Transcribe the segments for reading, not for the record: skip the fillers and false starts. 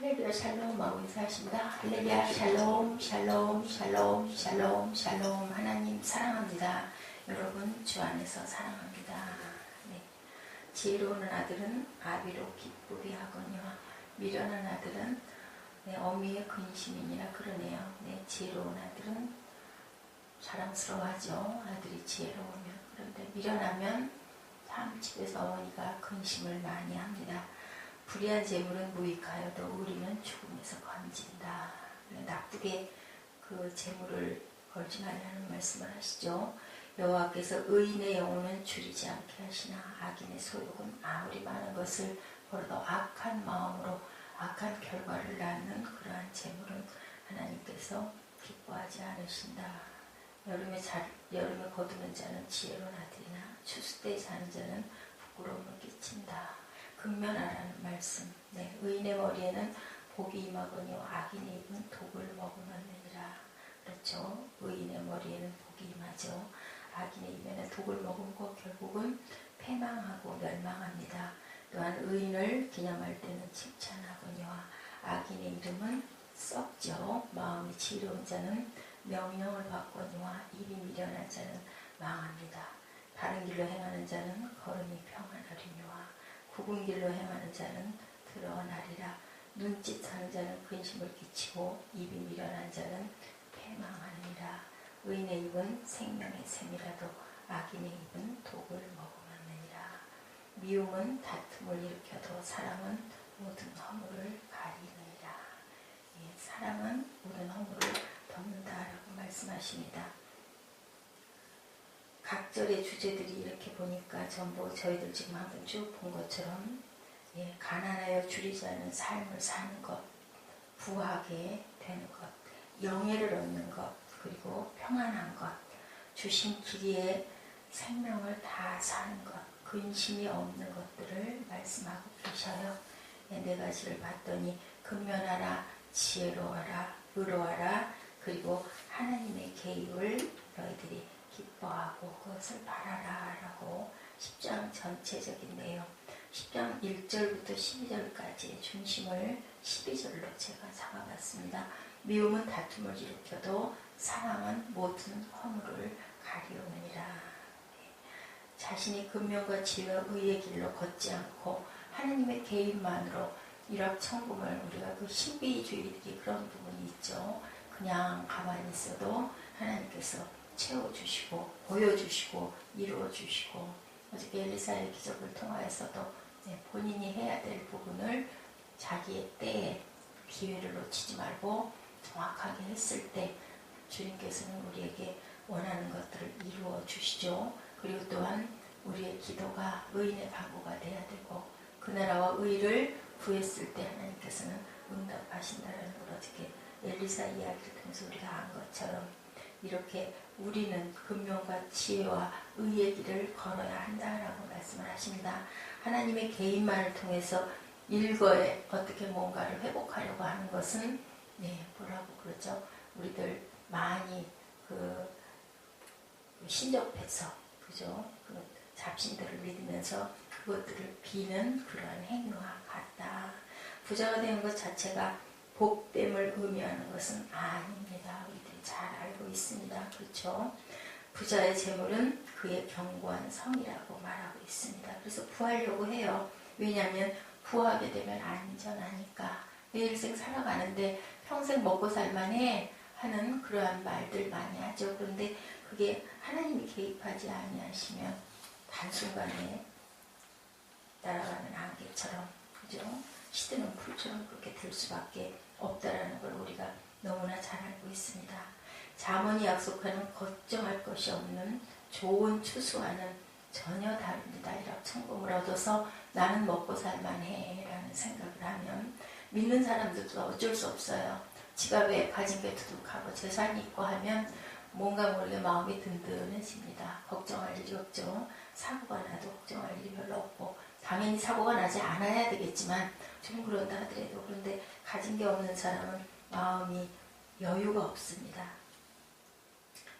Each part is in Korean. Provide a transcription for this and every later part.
할렐루야 샬롬 하고 인사하십니다. 할렐루야 샬롬 샬롬 샬롬 샬롬 샬롬. 하나님 사랑합니다. 여러분 주 안에서 사랑합니다. 네. 지혜로운 아들은 아비로 기쁘게 하거니와 미련한 아들은 어미의 근심이니라 그러네요. 네. 지혜로운 아들은 자랑스러워하죠. 아들이 지혜로우면. 그런데 미련하면 참 집에서 어머니가 근심을 많이 합니다. 불의한 재물은 무익하여도 의리는 죽음에서 건진다. 나쁘게 그 재물을 걸지 말라는 말씀을 하시죠. 여호와께서 의인의 영혼은 줄이지 않게 하시나 악인의 소욕은 아무리 많은 것을 벌어도 악한 마음으로 악한 결과를 낳는 그러한 재물은 하나님께서 기뻐하지 않으신다. 여름에 거두는 자는 지혜로운 아들이나 추수 때에 자는 자는 부끄러움을 끼친다. 근면하라는 말씀. 네, 의인의 머리에는 복이 임하거니와 악인의 입은 독을 머금었느니라. 그렇죠. 의인의 머리에는 복이 임하죠. 악인의 입에는 독을 머금고 결국은 패망하고 멸망합니다. 또한 의인을 기념할 때는 칭찬하거니와 악인의 이름은 썩죠. 마음이 지혜로운 자는 명령을 받거니와 입이 미련한 자는 망합니다. 바른 길로 행하는 자는 걸음이 평안하리니와 굽은 길로 행하는 자는 드러나리라. 눈짓하는 자는 근심을 끼치고 입이 미련한 자는 패망하느니라. 의인의 입은 생명의 샘이라도 악인의 입은 독을 머금었느니라. 미움은 다툼을 일으켜도 사랑은 모든 허물을 가리느니라. 예, 사랑은 모든 허물을 덮는다라고 말씀하십니다. 각절의 주제들이 이렇게 보니까 전부 저희들 지금 한번 쭉 본 것처럼 가난하여 줄이지 않은 삶을 사는 것, 부하게 되는 것, 영예를 얻는 것, 그리고 평안한 것, 주신 길이에 생명을 다 사는 것, 근심이 없는 것들을 말씀하고 계셔요. 네 가지를 봤더니 근면하라, 지혜로워라, 의로워라, 그리고 하나님의 계획을 너희들이 기뻐하고 그것을 바라라 라고 10장 전체적인 내용, 10장 1절부터 12절까지의 중심을 12절로 제가 잡아봤습니다. 미움은 다툼을 일으켜도 사랑은 모든 허물을 가리우느니라. 자신이 근면과 지혜와 의의 길로 걷지 않고 하나님의 개인만으로 일확천금을, 우리가 그 신비주의들이 그런 부분이 있죠. 그냥 가만히 있어도 하나님께서 채워주시고 보여주시고 이루어주시고, 어저께 엘리사의 기적을 통하여서도 본인이 해야 될 부분을 자기의 때에 기회를 놓치지 말고 정확하게 했을 때 주님께서는 우리에게 원하는 것들을 이루어 주시죠. 그리고 또한 우리의 기도가 의인의 방구가 돼야 되고 그 나라와 의를 구했을 때 하나님께서는 응답하신다는 걸 어저께 엘리사 이야기를 통해서 우리가 안 것처럼 이렇게 우리는 근면과 지혜와 의의 길을 걸어야 한다라고 말씀을 하십니다. 하나님의 개인만을 통해서 일거에 어떻게 뭔가를 회복하려고 하는 것은 뭐라고 그러죠? 우리들 많이 신접해서, 그죠? 그 잡신들을 믿으면서 그것들을 비는 그러한 행위와 같다. 부자가 되는 것 자체가 복됨을 의미하는 것은 아닙니다. 우리들이 잘 알고 있습니다. 그렇죠? 부자의 재물은 그의 견고한 성이라고 말하고 있습니다. 그래서 구하려고 해요. 왜냐하면 구하게 되면 안전하니까. 일생 살아가는데 평생 먹고 살만해 하는 그러한 말들 많이 하죠. 그런데 그게 하나님이 개입하지 아니하시면 단순간에 날아가는 안개처럼, 그죠? 시드는 풀처럼 그렇게 될 수밖에 없다라는 걸 우리가 너무나 잘 알고 있습니다. 잠언이 약속하는 걱정할 것이 없는 좋은 추수와는 전혀 다릅니다. 일확천금을 얻어서 나는 먹고 살만해 라는 생각을 하면 믿는 사람들도 어쩔 수 없어요. 지갑에 가진 게 두둑하고 재산이 있고 하면 뭔가 모르게 마음이 든든해집니다. 걱정할 일이 없죠. 사고가 나도 걱정할 일이 별로 없고, 당연히 사고가 나지 않아야 되겠지만 좀 그런다 하더라도, 그런데 가진 게 없는 사람은 마음이 여유가 없습니다.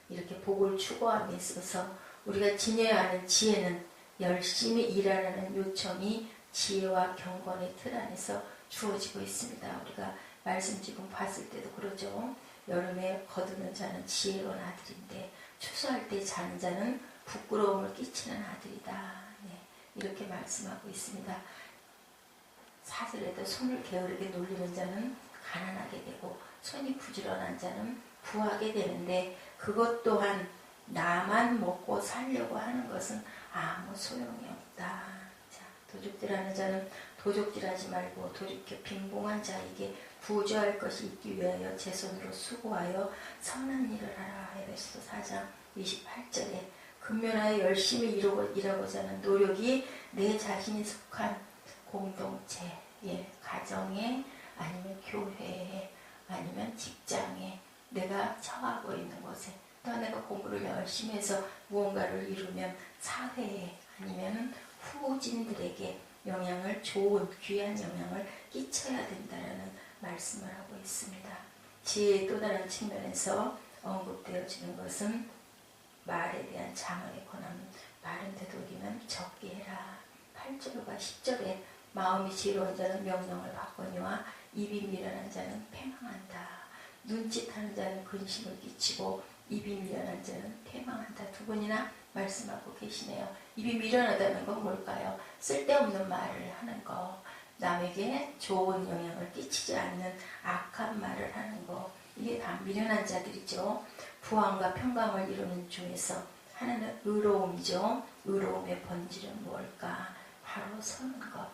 이렇게 복을 추구함에 있어서 우리가 지녀야 하는 지혜는 열심히 일하라는 요청이 지혜와 경건의 틀 안에서 주어지고 있습니다. 우리가 말씀 지금 봤을 때도 그러죠. 여름에 거두는 자는 지혜로운 아들인데 추수할 때 자는 자는 부끄러움을 끼치는 아들이다. 네, 이렇게 말씀하고 있습니다. 사슬에도 손을 게으르게 놀리는 자는 가난하게 되고 손이 부지런한 자는 부하게 되는데 그것 또한 나만 먹고 살려고 하는 것은 아무 소용이 없다. 자, 도둑질하는 자는 도둑질하지 말고 돌이켜 빈봉한 자에게 부조할 것이 있기 위하여 제 손으로 수고하여 선한 일을 하라. 에베소 4장 28절에 근면하여 열심히 일하고자 하는 노력이 내 자신이 속한 공동체에, 가정에, 아니면 교회에, 아니면 직장에, 내가 처하고 있는 곳에, 또 내가 공부를 열심히 해서 무언가를 이루면 사회에, 아니면 후진들에게 영향을, 좋은 귀한 영향을 끼쳐야 된다는 말씀을 하고 있습니다. 지혜의 또 다른 측면에서 언급되어지는 것은 말에 대한 장언의 권한, 말은 되도록이면 적게 해라. 8절과 10절에 마음이 지혜로운 자는 명령을 받거니와 입이 미련한 자는 패망한다. 눈짓하는 자는 근심을 끼치고 입이 미련한 자는 패망한다. 두 번이나 말씀하고 계시네요. 입이 미련하다는 건 뭘까요? 쓸데없는 말을 하는 거, 남에게 좋은 영향을 끼치지 않는 악한 말을 하는 거, 이게 다 미련한 자들이죠. 부함과 평강을 이루는 중에서 하나는 의로움이죠. 의로움의 본질은 뭘까? 바로 서는 것,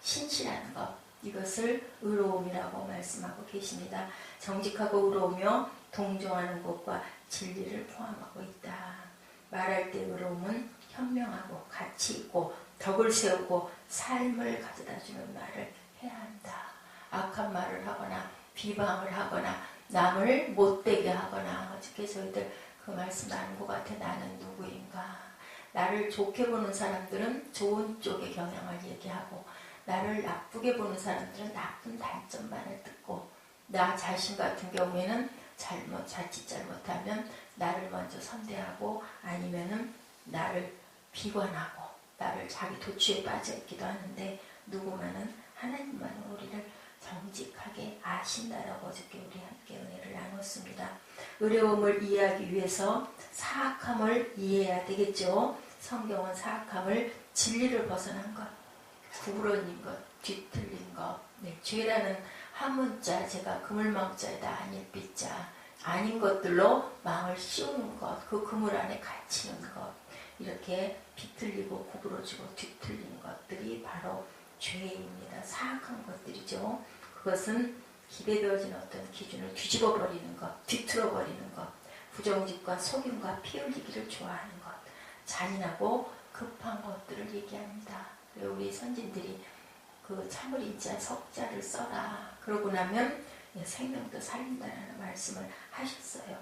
신실한 것, 이것을 의로움이라고 말씀하고 계십니다. 정직하고 의로우며 동정하는 것과 진리를 포함하고 있다. 말할 때 의로움은 현명하고 가치 있고 덕을 세우고 삶을 가져다주는 말을 해야 한다. 악한 말을 하거나 비방을 하거나 남을 못되게 하거나, 어저께 저희들 그 말씀 나눈 것 같아. 나는 누구인가? 나를 좋게 보는 사람들은 좋은 쪽의 경향을 얘기하고, 나를 나쁘게 보는 사람들은 나쁜 단점만을 듣고, 나 자신 같은 경우에는 자칫 잘못하면 나를 먼저 선대하고, 아니면은 나를 비관하고, 나를 자기 도취에 빠져 있기도 하는데, 누구만은 하나님만은 우리를 정직하게 아신다라고 어저께 우리 함께 은혜를 나눴습니다. 의로움을 이해하기 위해서 사악함을 이해해야 되겠죠. 성경은 사악함을 진리를 벗어난 것, 구부러진 것, 뒤틀린 것, 네, 죄라는 한문자, 제가 그물망자에다 아닐 빗자, 아닌 것들로 망을 씌우는 것, 그 그물 안에 갇히는 것, 이렇게 비틀리고 구부러지고 뒤틀린 것들이 바로 죄입니다. 사악한 것들이죠. 그것은 기대되어진 어떤 기준을 뒤집어버리는 것, 뒤틀어버리는 것, 부정직과 속임과 피 흘리기를 좋아하는 것, 잔인하고 급한 것들을 얘기합니다. 우리 선진들이 그 참을 인자 석자를 써라. 그러고 나면 생명도 살린다는 말씀을 하셨어요.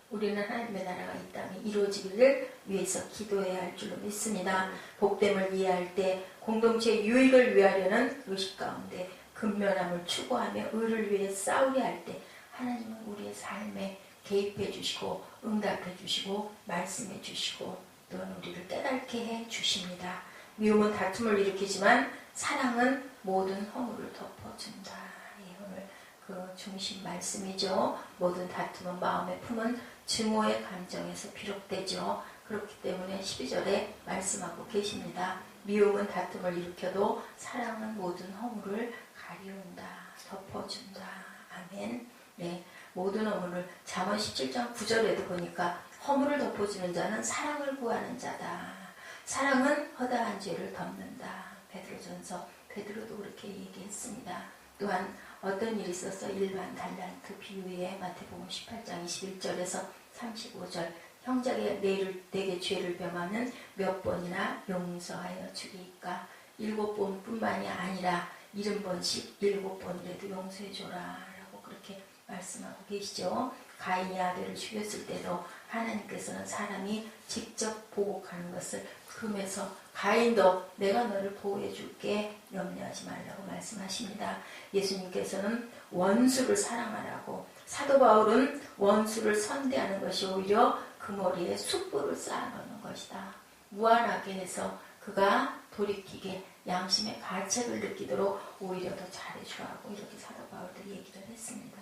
우리는 하나님의 나라가 이 땅에 이루어지기를 위해서 기도해야 할 줄로 믿습니다. 복됨을 이해할 때 공동체의 유익을 위하려는 의식 가운데 근면함을 추구하며 의를 위해 싸우려 할 때 하나님은 우리의 삶에 개입해 주시고 응답해 주시고 말씀해 주시고 또한 우리를 깨닫게 해 주십니다. 미움은 다툼을 일으키지만 사랑은 모든 허물을 덮어준다. 오늘 그 중심 말씀이죠. 모든 다툼은 마음에 품은 증오의 감정에서 비롯되죠. 그렇기 때문에 12절에 말씀하고 계십니다. 미움은 다툼을 일으켜도 사랑은 모든 허물을 가리운다, 덮어준다. 아멘. 네, 모든 허물을 잠언 17장 9절에도 보니까 허물을 덮어주는 자는 사랑을 구하는 자다. 사랑은 허다한 죄를 덮는다. 베드로전서 베드로도 그렇게 얘기했습니다. 또한 어떤 일이 있어서 일반 달란트 비유에 마태복음 18장 21절에서 35절 형제가 내게 죄를 범하면 몇 번이나 용서하여 주리까? 7번뿐만이 아니라 70번씩 7번이라도 용서해 줘라 라고 그렇게 말씀하고 계시죠. 가인이 아벨을 죽였을 때도 하나님께서는 사람이 직접 보복하는 것을 금해서 가인도 내가 너를 보호해 줄게 염려하지 말라고 말씀하십니다. 예수님께서는 원수를 사랑하라고, 사도 바울은 원수를 선대하는 것이 오히려 그 머리에 숯불을 쌓아놓는 것이다. 무한하게 해서 그가 돌이키게 양심의 가책을 느끼도록 오히려 더 잘해주라고 이렇게 사도 바울도 얘기를 했습니다.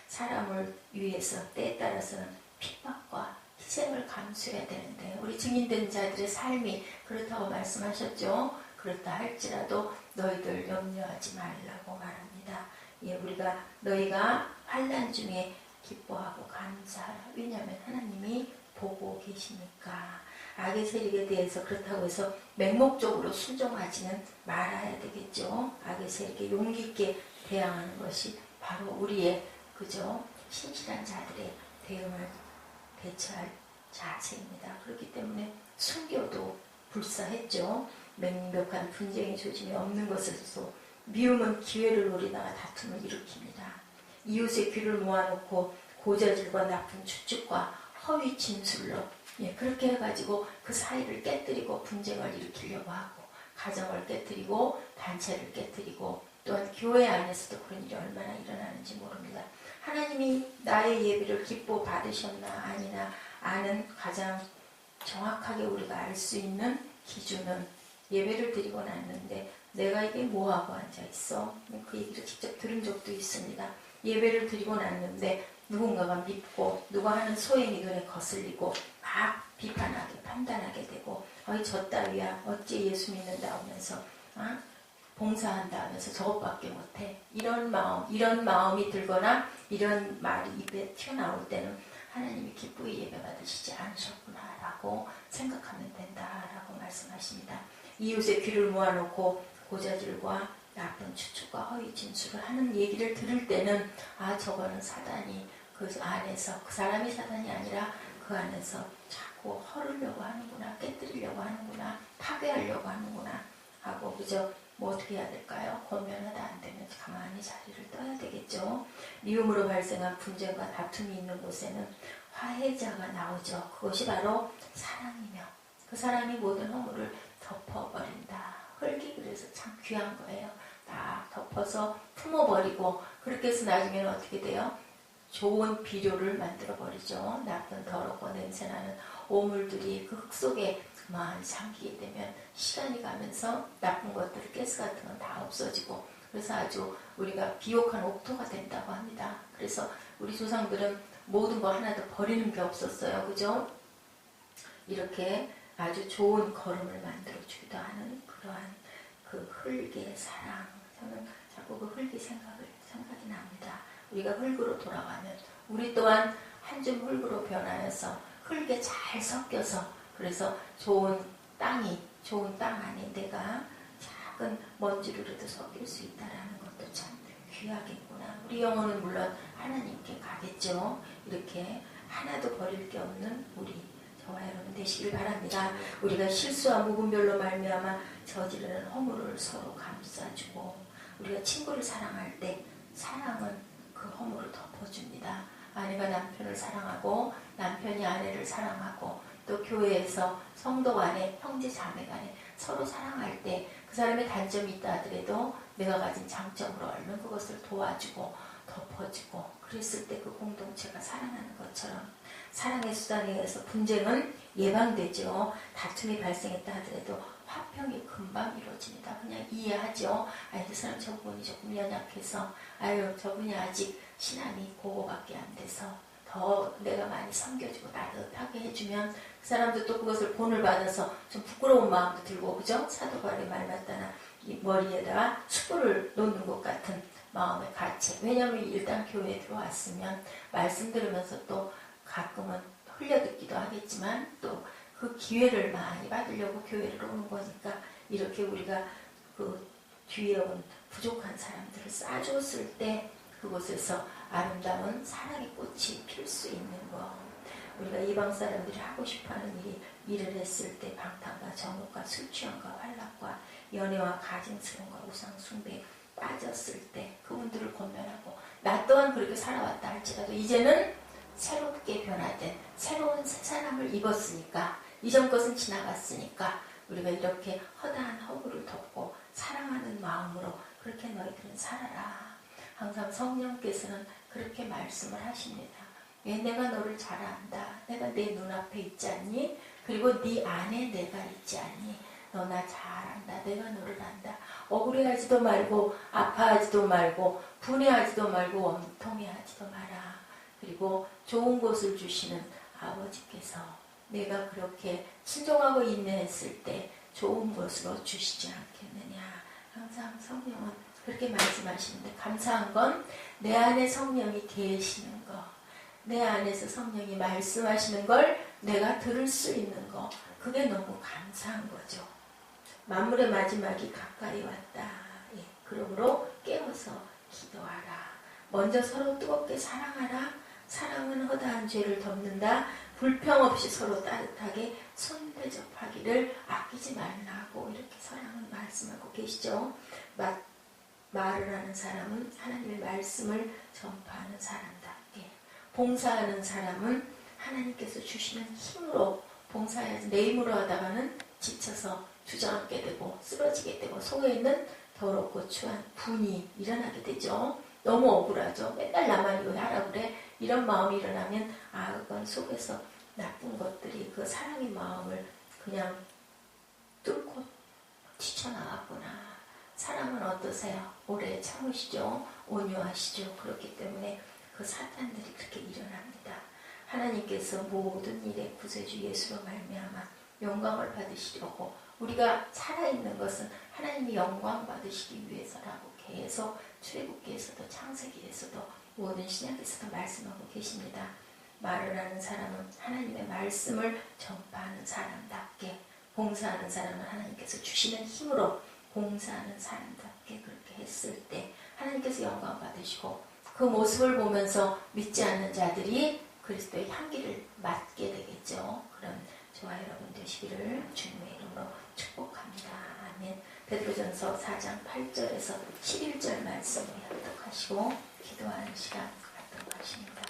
사람을 위해서 때에 따라서는 핍박과 희생을 감수해야 되는데 우리 증인된 자들의 삶이 그렇다고 말씀하셨죠. 그렇다 할지라도 너희들 염려하지 말라고 말합니다. 예, 우리가 너희가 환난 중에 기뻐하고 감사하라. 왜냐하면 하나님이 보고 계시니까. 악의 세력에 대해서 그렇다고 해서 맹목적으로 순종하지는 말아야 되겠죠. 악의 세력에 용기 있게 대항하는 것이 바로 우리의 그저 신실한 자들의 대처할 자세입니다. 그렇기 때문에 순교도 불사했죠. 명백한 분쟁의 조짐이 없는 것에서 미움은 기회를 노리다가 다툼을 일으킵니다. 이웃의 귀를 모아놓고 고자질과 나쁜 추측과 허위 진술로 그렇게 해가지고 그 사이를 깨뜨리고 분쟁을 일으키려고 하고 가정을 깨뜨리고 단체를 깨뜨리고 또한 교회 안에서도 그런 일이 얼마나 일어나는지 모릅니다. 하나님이 나의 예배를 기뻐 받으셨나 아니나 아는 가장 정확하게 우리가 알 수 있는 기준은 예배를 드리고 났는데 내가 이게 뭐하고 앉아있어? 그 얘기를 직접 들은 적도 있습니다. 예배를 드리고 났는데 누군가가 밉고 누가 하는 소행이 눈에 거슬리고 막 비판하게 판단하게 되고 저 따위야 어찌 예수 믿는다 하면서 봉사한다 하면서 저것밖에 못해. 이런 마음이 들거나 이런 말이 입에 튀어나올 때는 하나님이 기쁘게 예배받으시지 않으셨구나 라고 생각하면 된다라고 말씀하십니다. 이웃의 귀를 모아놓고 고자질과 나쁜 추측과 허위 진술을 하는 얘기를 들을 때는 저거는 사단이 그 안에서 그 사람이 사단이 아니라 그 안에서 자꾸 헐으려고 하는구나, 깨뜨리려고 하는구나, 파괴하려고 하는구나 하고 그저 뭐 어떻게 해야 될까요? 권면하다 안 되면 가만히 자리를 떠야 되겠죠. 미움으로 발생한 분쟁과 다툼이 있는 곳에는 화해자가 나오죠. 그것이 바로 사랑이며 그 사람이 모든 허물을 덮어버린다. 흙이 그래서 참 귀한 거예요. 다 덮어서 품어버리고 그렇게 해서 나중에는 어떻게 돼요? 좋은 비료를 만들어버리죠. 나쁜 더럽고 냄새나는 오물들이 그 흙 속에 그만 잠기게 되면 시간이 가면서 나쁜 것들, 가스 같은 건 다 없어지고 그래서 아주 우리가 비옥한 옥토가 된다고 합니다. 그래서 우리 조상들은 모든 거 하나도 버리는 게 없었어요. 그죠? 이렇게 아주 좋은 걸음을 만들어주기도 하는 그러한 그 흙의 사랑. 저는 자꾸 그 흙이 생각이 납니다. 우리가 흙으로 돌아가면 우리 또한 한 줌 흙으로 변하여서 흙에 잘 섞여서 그래서 좋은 땅 안에 내가 작은 먼지로라도 섞일 수 있다라는 것도 참 귀하겠구나. 우리 영혼은 물론 하나님께 가겠죠. 이렇게 하나도 버릴 게 없는 우리 저와 여러분 되시길 바랍니다. 우리가 실수와 묵은별로 말미암아 저지르는 허물을 서로 감싸주고 우리가 친구를 사랑할 때 사랑은 그 허물을 덮어줍니다. 아내가 남편을 사랑하고 남편이 아내를 사랑하고 또 교회에서 성도 간에 형제 자매 간에 서로 사랑할 때 그 사람의 단점이 있다 하더라도 내가 가진 장점으로 얼른 그것을 도와주고 덮어주고 그랬을 때 그 공동체가 살아나는 것처럼 사랑의 수단에 의해서 분쟁은 예방되죠. 다툼이 발생했다 하더라도 화평이 금방 이루어집니다. 그냥 이해하죠. 그 사람 저분이 조금 연약해서 저분이 아직 신앙이 그거밖에 안 돼서 더 내가 많이 섬겨주고 따뜻하게 해주면 그 사람도 또 그것을 본을 받아서 좀 부끄러운 마음도 들고 그죠? 사도 바울의 말 맞다나 이 머리에다가 숯불을 놓는 것 같은 마음의 가책. 왜냐하면 일단 교회에 들어왔으면 말씀 들으면서 또 가끔은 흘려듣기도 하겠지만 또 그 기회를 많이 받으려고 교회를 오는 거니까 이렇게 우리가 그 뒤에 온 부족한 사람들을 싸줬을 때 그곳에서 아름다운 사랑의 꽃이 필 수 있는 것. 우리가 이방 사람들이 하고 싶어하는 일을 했을 때 방탕과 정욕과 술 취함과 환락과 연애와 가증스러움과 우상 숭배에 빠졌을 때 그분들을 권면하고 나 또한 그렇게 살아왔다 할지라도 이제는 새롭게 변화된 새로운 새 사람을 입었으니까 이전 것은 지나갔으니까 우리가 이렇게 허다한 허물을 덮고 사랑하는 마음으로 그렇게 너희들은 살아라. 항상 성령께서는 그렇게 말씀을 하십니다. 왜 내가 너를 잘 안다. 내가 내 눈앞에 있지 않니? 그리고 네 안에 내가 있지 않니? 너 나 잘한다. 내가 너를 안다. 억울해하지도 말고 아파하지도 말고 분해하지도 말고 원통해하지도 마라. 그리고 좋은 것을 주시는 아버지께서 내가 그렇게 순종하고 인내했을 때 좋은 것으로 주시지 않겠느냐. 항상 성령은 그렇게 말씀하시는데 감사한 건 내 안에 성령이 계시는 거, 내 안에서 성령이 말씀하시는 걸 내가 들을 수 있는 거, 그게 너무 감사한 거죠. 만물의 마지막이 가까이 왔다. 예, 그러므로 깨어서 기도하라. 먼저 서로 뜨겁게 사랑하라. 사랑은 허다한 죄를 덮는다. 불평 없이 서로 따뜻하게 손대접하기를 아끼지 말라고 이렇게 사랑은 말씀하고 계시죠. 말을 하는 사람은 하나님의 말씀을 전파하는 사람답게, 봉사하는 사람은 하나님께서 주시는 힘으로 봉사해야지. 내 힘으로 하다가는 지쳐서 주저앉게 되고 쓰러지게 되고 속에 있는 더럽고 추한 분이 일어나게 되죠. 너무 억울하죠. 맨날 나만 이거 하라 그래. 이런 마음이 일어나면 그건 속에서 나쁜 것들이 그 사랑의 마음을 그냥 뚫고 튀쳐나왔구나. 사랑은 어떠세요? 오래 참으시죠? 온유하시죠? 그렇기 때문에 그 사탄들이 그렇게 일어납니다. 하나님께서 모든 일에 구세주 예수로 말미암아 영광을 받으시려고, 우리가 살아있는 것은 하나님이 영광 받으시기 위해서라고 계속 출애굽기에서도 창세기에서도 모든 신약에서도 말씀하고 계십니다. 말을 하는 사람은 하나님의 말씀을 전파하는 사람답게, 봉사하는 사람은 하나님께서 주시는 힘으로 봉사하는 사람답게 그렇게 했을 때 하나님께서 영광 받으시고, 그 모습을 보면서 믿지 않는 자들이 그리스도의 향기를 맡게 되겠죠. 그럼 저와 여러분 되시기를 주님의 이름으로 축복합니다. 아멘. 베드로전서 4장 8절에서 11절 말씀을 합독하시고 기도하는 시간 갖도록 하십니다.